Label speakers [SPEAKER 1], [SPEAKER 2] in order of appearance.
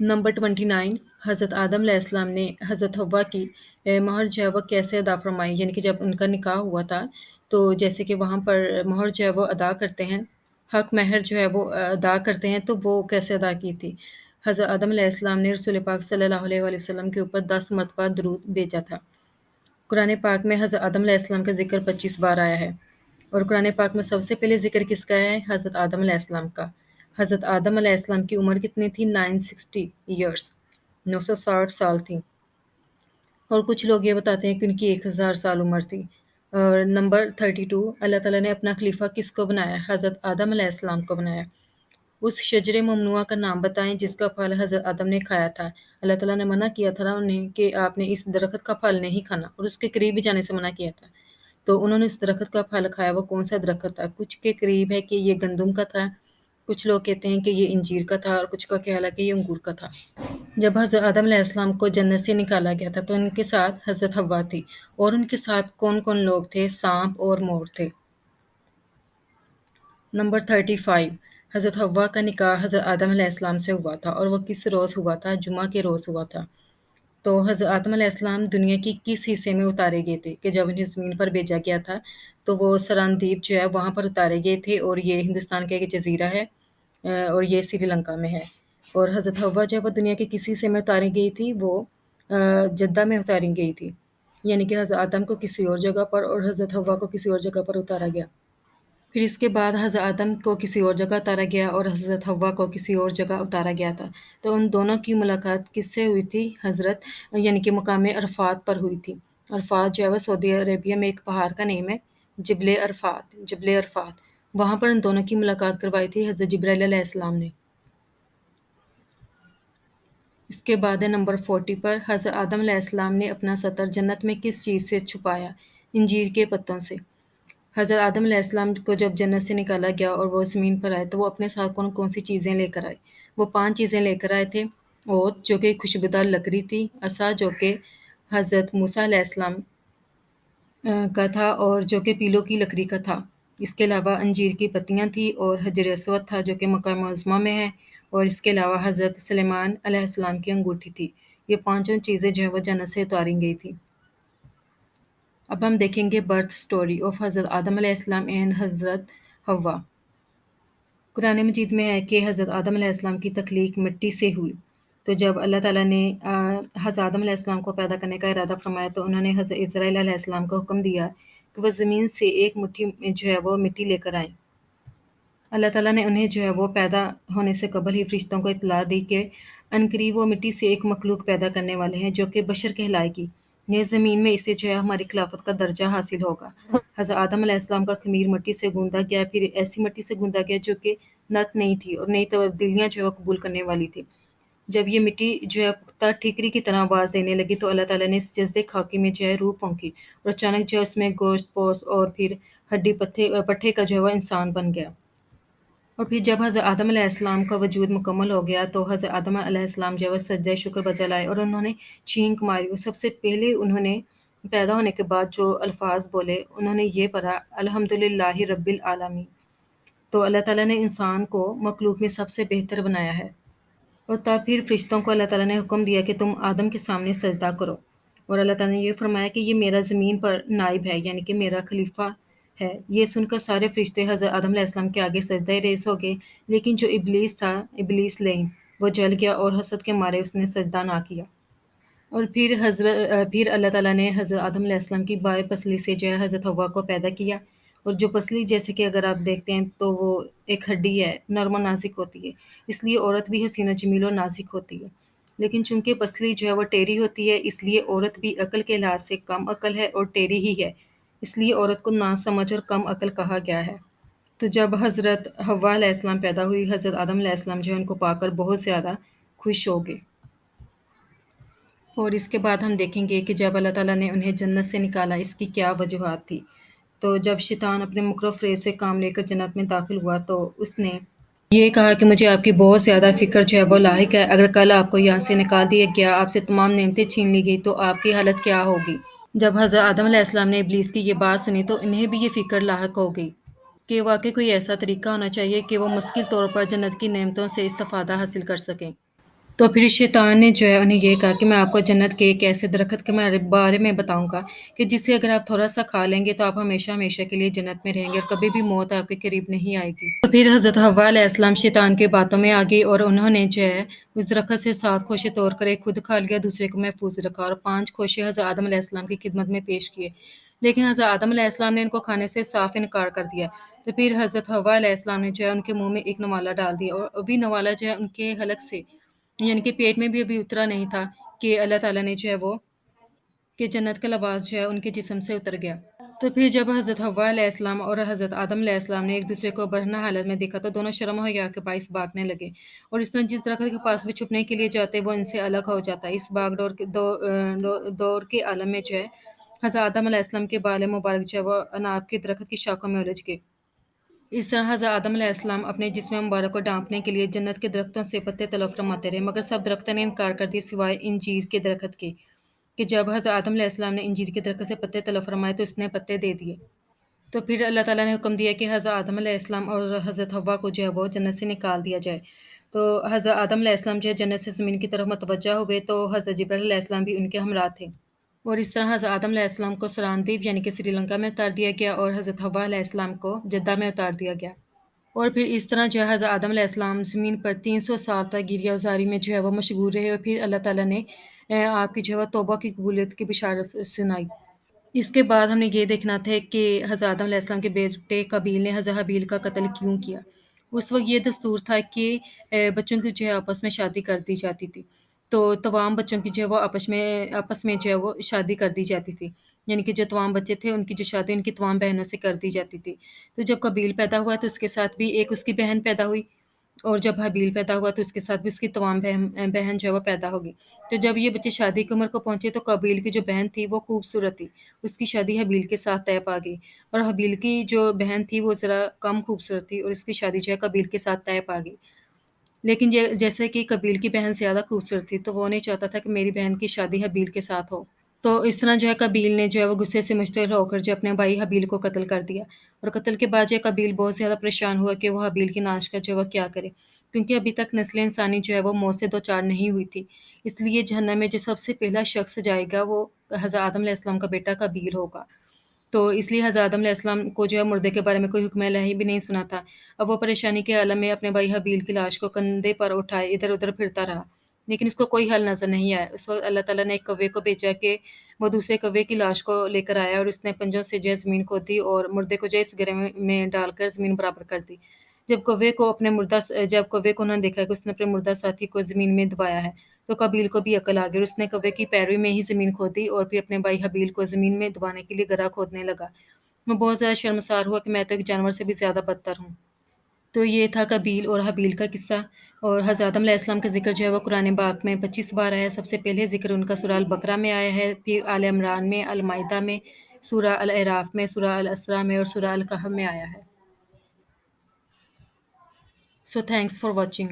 [SPEAKER 1] Number 29، حضرت آدم علیہ السلام نے حضرت حوا کی مہر جو ہے وہ کیسے ادا فرمائی، یعنی کہ جب ان کا نکاح ہوا تھا تو جیسے کہ وہاں پر مہر جو ہے وہ ادا کرتے ہیں، حق مہر جو ہے وہ ادا کرتے ہیں، تو وہ کیسے ادا کی تھی؟ حضرت آدم علیہ السلام نے رسول پاک صلی اللہ علیہ وآلہ وسلم کے اوپر 10 مرتبہ درود بھیجا تھا۔ قرآن پاک میں حضرت آدم علیہ السلام کا ذکر 25 بار آیا ہے، اور قرآن پاک میں سب سے پہلے ذکر کس کا ہے؟ حضرت آدم علیہ السلام کا۔ حضرت آدم علیہ السلام کی عمر کتنی تھی؟ 960 ایئرس، 960 سال تھی، اور کچھ لوگ یہ بتاتے ہیں کہ ان کی 1000 سال عمر تھی۔ اور نمبر 32، اللہ تعالیٰ نے اپنا خلیفہ کس کو بنایا؟ حضرت آدم علیہ السلام کو بنایا۔ اس شجر ممنوعہ کا نام بتائیں جس کا پھل حضرت آدم نے کھایا تھا۔ اللہ تعالیٰ نے منع کیا تھا انہیں کہ آپ نے اس درخت کا پھل نہیں کھانا، اور اس کے قریب بھی جانے سے منع کیا تھا، تو انہوں نے اس درخت کا پھل کھایا۔ وہ کون سا درخت تھا؟ کچھ کے قریب ہے کہ یہ گندم کا تھا، کچھ لوگ کہتے ہیں کہ یہ انجیر کا تھا، اور کچھ کا خیال ہے کہ یہ انگور کا تھا۔ جب حضرت آدم علیہ السلام کو جنت سے نکالا گیا تھا تو ان کے ساتھ حضرت حوا تھی، اور ان کے ساتھ کون کون لوگ تھے؟ سانپ اور مور تھے۔ نمبر 35، حضرت حوا کا نکاح حضرت آدم علیہ السلام سے ہوا تھا، اور وہ کس روز ہوا تھا؟ جمعہ کے روز ہوا تھا۔ تو حضرت آدم علیہ السلام دنیا کی کس حصے میں اتارے گئے تھے؟ کہ جب انہیں زمین پر بھیجا گیا تھا تو وہ سراندیپ جو ہے وہاں پر اتارے گئے تھے، اور یہ ہندوستان کا ایک جزیرہ ہے، اور یہ سری لنکا میں ہے۔ اور حضرت حوا جو ہے وہ دنیا کے کس حصے میں اتاری گئی تھی؟ وہ جدہ میں اتاری گئی تھی، یعنی کہ حضرت آدم کو کسی اور جگہ پر اور حضرت حوا کو کسی اور جگہ پر اتارا گیا۔ پھر اس کے بعد حضرت آدم کو کسی اور جگہ اتارا گیا اور حضرت حوا کو کسی اور جگہ اتارا گیا تھا۔ تو ان دونوں کی ملاقات کس سے ہوئی تھی؟ حضرت یعنی کہ مقام عرفات پر ہوئی تھی۔ عرفات جو ہے وہ سعودی عربیہ میں ایک پہاڑ کا نیم ہے، جبل عرفات، جبل عرفات، وہاں پر ان دونوں کی ملاقات کروائی تھی حضرت جبرائیل علیہ السلام نے۔ اس کے بعد ہے نمبر 40 پر، حضرت آدم علیہ السلام نے اپنا سطر جنت میں کس چیز سے چھپایا؟ انجیر کے پتوں سے۔ حضرت آدم علیہ السلام کو جب جنت سے نکالا گیا اور وہ زمین پر آئے تو وہ اپنے ساتھ کون کون سی چیزیں لے کر آئے؟ وہ 5 چیزیں لے کر آئے تھے۔ اوت جو کہ خوشبودار لکڑی تھی، عصا جو کہ حضرت موسیٰ علیہ السلام کا تھا اور جو کہ پیلوں کی لکڑی کا تھا۔ اس کے علاوہ انجیر کی پتیاں تھیں، اور حجر اسود تھا جو کہ مکہ معظمہ میں ہے، اور اس کے علاوہ حضرت سلیمان علیہ السلام کی انگوٹھی تھی۔ یہ 5 چیزیں جو ہے وہ جنت سے اتاری گئی تھی۔ اب ہم دیکھیں گے برتھ سٹوری آف حضرت آدم علیہ السلام اینڈ حضرت حوا۔ قرآن مجید میں ہے کہ حضرت آدم علیہ السلام کی تخلیق مٹی سے ہوئی۔ تو جب اللہ تعالیٰ نے حضرت آدم علیہ السلام کو پیدا کرنے کا ارادہ فرمایا تو انہوں نے حضرت اسرائیل علیہ السلام کو حکم دیا کہ وہ زمین سے ایک مٹھی جو ہے وہ مٹی لے کر آئیں۔ اللہ تعالیٰ نے انہیں جو ہے وہ پیدا ہونے سے قبل ہی فرشتوں کو اطلاع دی کہ عنقریب وہ مٹی سے ایک مخلوق پیدا کرنے والے ہیں جو کہ بشر کہلائے گی، یہ زمین میں اسے جو ہے ہماری خلافت کا درجہ حاصل ہوگا۔ حضرت آدم علیہ السلام کا خمیر مٹی سے گوندا گیا، پھر ایسی مٹی سے گوندا گیا جو کہ نت نہیں تھی اور نئی تبدیلیاں جو ہے وہ قبول کرنے والی تھی۔ جب یہ مٹی جو ہے پختہ ٹھیکری کی طرح آواز دینے لگی تو اللہ تعالیٰ نے اس جزدے خاکی میں جو ہے روح پھونکی، اور اچانک جو ہے اس میں گوشت پوست اور پھر ہڈی پٹھے کا جو ہے وہ انسان بن گیا۔ اور پھر جب حضرت آدم علیہ السلام کا وجود مکمل ہو گیا تو حضرت آدم علیہ السلام جو ہے وہ سجدہ شکر بجا لائے، اور انہوں نے چھینک ماری۔ وہ سب سے پہلے انہوں نے پیدا ہونے کے بعد جو الفاظ بولے انہوں نے یہ پڑھا، الحمدللہ رب العالمین۔ تو اللہ تعالیٰ نے انسان کو مخلوق میں سب سے بہتر بنایا ہے، اور تب پھر فرشتوں کو اللہ تعالیٰ نے حکم دیا کہ تم آدم کے سامنے سجدہ کرو، اور اللہ تعالیٰ نے یہ فرمایا کہ یہ میرا زمین پر نائب ہے، یعنی کہ میرا خلیفہ ہے۔ یہ سن کر سارے فرشتے حضرت آدم علیہ السلام کے آگے سجدہ ریز ہو گئے، لیکن جو ابلیس تھا، ابلیس لعین، وہ جل گیا اور حسد کے مارے اس نے سجدہ نہ کیا۔ اور پھر اللہ تعالیٰ نے حضرت آدم علیہ السلام کی بائیں پسلی سے جو ہے حضرت حوا کو پیدا کیا، اور جو پسلی جیسے کہ اگر آپ دیکھتے ہیں تو وہ ایک ہڈی ہے، نرم و نازک ہوتی ہے، اس لیے عورت بھی حسین و جمیل و نازک ہوتی ہے، لیکن چونکہ پسلی جو ہے وہ ٹیڑھی ہوتی ہے اس لیے عورت بھی عقل کے لحاظ سے کم عقل ہے اور ٹیڑھی ہی ہے، اس لیے عورت کو ناسمجھ اور کم عقل کہا گیا ہے۔ تو جب حضرت حوا علیہ السلام پیدا ہوئی، حضرت آدم علیہ السلام جو ہے ان کو پا کر بہت زیادہ خوش ہو گئے۔ اور اس کے بعد ہم دیکھیں گے کہ جب اللہ تعالیٰ نے انہیں جنت سے نکالا اس کی کیا وجوہات تھی۔ تو جب شیطان اپنے مکر و فریب سے کام لے کر جنت میں داخل ہوا تو اس نے یہ کہا کہ مجھے آپ کی بہت زیادہ فکر جو ہے وہ لاحق ہے، اگر کل آپ کو یہاں سے نکال دیا گیا، آپ سے تمام نعمتیں چھین لی گئی تو آپ کی حالت کیا ہوگی؟ جب حضرت آدم علیہ السلام نے ابلیس کی یہ بات سنی تو انہیں بھی یہ فکر لاحق ہو گئی کہ واقعی کوئی ایسا طریقہ ہونا چاہیے کہ وہ مستقل طور پر جنت کی نعمتوں سے استفادہ حاصل کر سکیں۔ تو پھر شیطان نے جو ہے انہیں یہ کہا کہ میں آپ کو جنت کے ایک ایسے درخت کے بارے میں بتاؤں گا کہ جسے اگر آپ تھوڑا سا کھا لیں گے تو آپ ہمیشہ ہمیشہ کے لیے جنت میں رہیں گے اور کبھی بھی موت آپ کے قریب نہیں آئے گی۔ تو پھر حضرت حوا علیہ السلام شیطان کی باتوں میں آ گئی اور انہوں نے جو ہے اس درخت سے 7 خوشے توڑ کر ایک خود کھا لیا، دوسرے کو محفوظ رکھا اور 5 خوشے حضرت آدم علیہ السلام کی خدمت میں پیش کیے، لیکن حضرت آدم علیہ السلام نے ان کو کھانے سے صاف انکار کر دیا۔ تو پھر حضرت حوا علیہ السلام نے جو ہے ان کے منہ میں ایک نوالا ڈال دیا اور ابھی نوالا جو ہے ان کے حلق سے یعنی کہ پیٹ میں بھی ابھی اترا نہیں تھا کہ اللہ تعالیٰ نے جو ہے وہ کہ جنت کا لباس جو ہے ان کے جسم سے اتر گیا۔ تو پھر جب حضرت حوا علیہ السلام اور حضرت آدم علیہ السلام نے ایک دوسرے کو برہنہ حالت میں دیکھا تو دونوں شرم و حیا کے باعث بھاگنے لگے اور اس طرح جس درخت کے پاس بھی چھپنے کے لیے جاتے وہ ان سے الگ ہو جاتا۔ اس باغ دور کے عالم میں جو ہے حضرت آدم علیہ السلام کے بال مبارک جو ہے وہ انار کے درخت کی شاخوں میں الجھ گئے۔ اس طرح حضرت آدم علیہ السلام اپنے جسم مبارک کو ڈھانپنے کے لیے جنت کے درختوں سے پتے تلف فرماتے رہے، مگر سب درختوں نے انکار کر دیا سوائے انجیر کے درخت کے، کہ جب حضرت آدم علیہ السلام نے انجیر کے درخت سے پتے تلف فرمائے تو اس نے پتے دے دیے۔ تو پھر اللہ تعالیٰ نے حکم دیا کہ حضرت آدم علیہ السلام اور حضرت حوا کو جو ہے وہ جنت سے نکال دیا جائے۔ تو حضرت آدم علیہ السلام جو ہے جنت سے زمین کی طرف متوجہ ہوئے تو حضرت جبرائیل علیہ السلام بھی ان کے ہمراہ تھے، اور اس طرح حضرت آدم علیہ السلام کو سران دیپ یعنی کہ سری لنکا میں اتار دیا گیا اور حضرت حوا علیہ السلام کو جدہ میں اتار دیا گیا۔ اور پھر اس طرح جو ہے حضرت آدم علیہ السلام زمین پر 300 سال تک گریہ وزاری میں جو ہے وہ مشغول رہے اور پھر اللہ تعالیٰ نے آپ کی جو ہے وہ توبہ کی قبولیت کی بشارت سنائی۔ اس کے بعد ہم نے یہ دیکھنا تھا کہ حضرت آدم علیہ السلام کے بیٹے قابیل نے حضرت حابیل کا قتل کیوں کیا۔ اس وقت یہ دستور تھا کہ بچوں کی جو ہے آپس میں شادی کر دی جاتی تھی، تو تمام بچوں کی جو ہے وہ آپس میں جو ہے وہ شادی کر دی جاتی تھی، یعنی کہ جو تمام بچے تھے ان کی جو شادی ان کی تمام بہنوں سے کر دی جاتی تھی۔ تو جب قابیل پیدا ہوا تو اس کے ساتھ بھی ایک اس کی بہن پیدا ہوئی، اور جب حابیل پیدا ہوا تو اس کے ساتھ بھی اس کی تمام بہن جو ہے وہ پیدا ہوگی۔ تو جب یہ بچے شادی کی عمر کو پہنچے تو قابیل کی جو بہن تھی وہ خوبصورت تھی، اس کی شادی حابیل کے ساتھ طے پا گئی، اور حابیل کی جو بہن تھی وہ ذرا کم خوبصورت تھی اور اس کی شادی جو ہے قابیل کے ساتھ طے پا گئی۔ لیکن جیسے کہ قابیل کی بہن زیادہ خوبصورت تھی تو وہ نہیں چاہتا تھا کہ میری بہن کی شادی حابیل کے ساتھ ہو۔ تو اس طرح جو ہے قابیل نے جو ہے وہ غصے سے مشتعل ہو کر جو اپنے بھائی حابیل کو قتل کر دیا، اور قتل کے بعد جو ہے قابیل بہت زیادہ پریشان ہوا کہ وہ حابیل کی ناش کا جو ہے وہ کیا کرے، کیونکہ ابھی تک نسل انسانی جو ہے وہ موت سے دوچار نہیں ہوئی تھی۔ اس لیے جہنم میں جو سب سے پہلا شخص جائے گا وہ حضرت آدم علیہ السلام کا بیٹا قابیل ہوگا۔ تو اس لیے حضرت آدم علیہ السلام کو جو ہے مردے کے بارے میں کوئی حکم الہی بھی نہیں سنا تھا۔ اب وہ پریشانی کے عالم میں اپنے بھائی حابیل کی لاش کو کندھے پر اٹھائے ادھر ادھر پھرتا رہا، لیکن اس کو کوئی حل نظر نہیں آیا۔ اس وقت اللہ تعالیٰ نے ایک کوے کو بھیجا کہ وہ دوسرے کوے کی لاش کو لے کر آیا، اور اس نے پنجوں سے جو ہے زمین کھودی اور مردے کو جو ہے اس گرے میں ڈال کر زمین برابر کر دی۔ جب کوے کو انہوں نے دیکھا کہ اس نے اپنے مردہ ساتھی کو زمین میں دبایا ہے تو قابیل کو بھی عقل آ گئی اور اس نے کوے کی پیروی میں ہی زمین کھودی اور پھر اپنے بھائی حابیل کو زمین میں دبانے کے لیے گڑھا کھودنے لگا۔ میں بہت زیادہ شرمسار ہوا کہ میں تو ایک جانور سے بھی زیادہ بدتر ہوں۔ تو یہ تھا قابیل اور حابیل کا قصہ، اور حضرت آدم علیہ السلام کا ذکر جو ہے وہ قرآن پاک میں 25 بار آیا ہے۔ سب سے پہلے ذکر ان کا سورہ البقرہ میں آیا ہے، پھر آل عمران میں، المائدہ میں، سورہ الاعراف میں، سورہ الاسراء میں اور سورہ الکہف میں آیا ہے۔ سو تھینکس فار واچنگ۔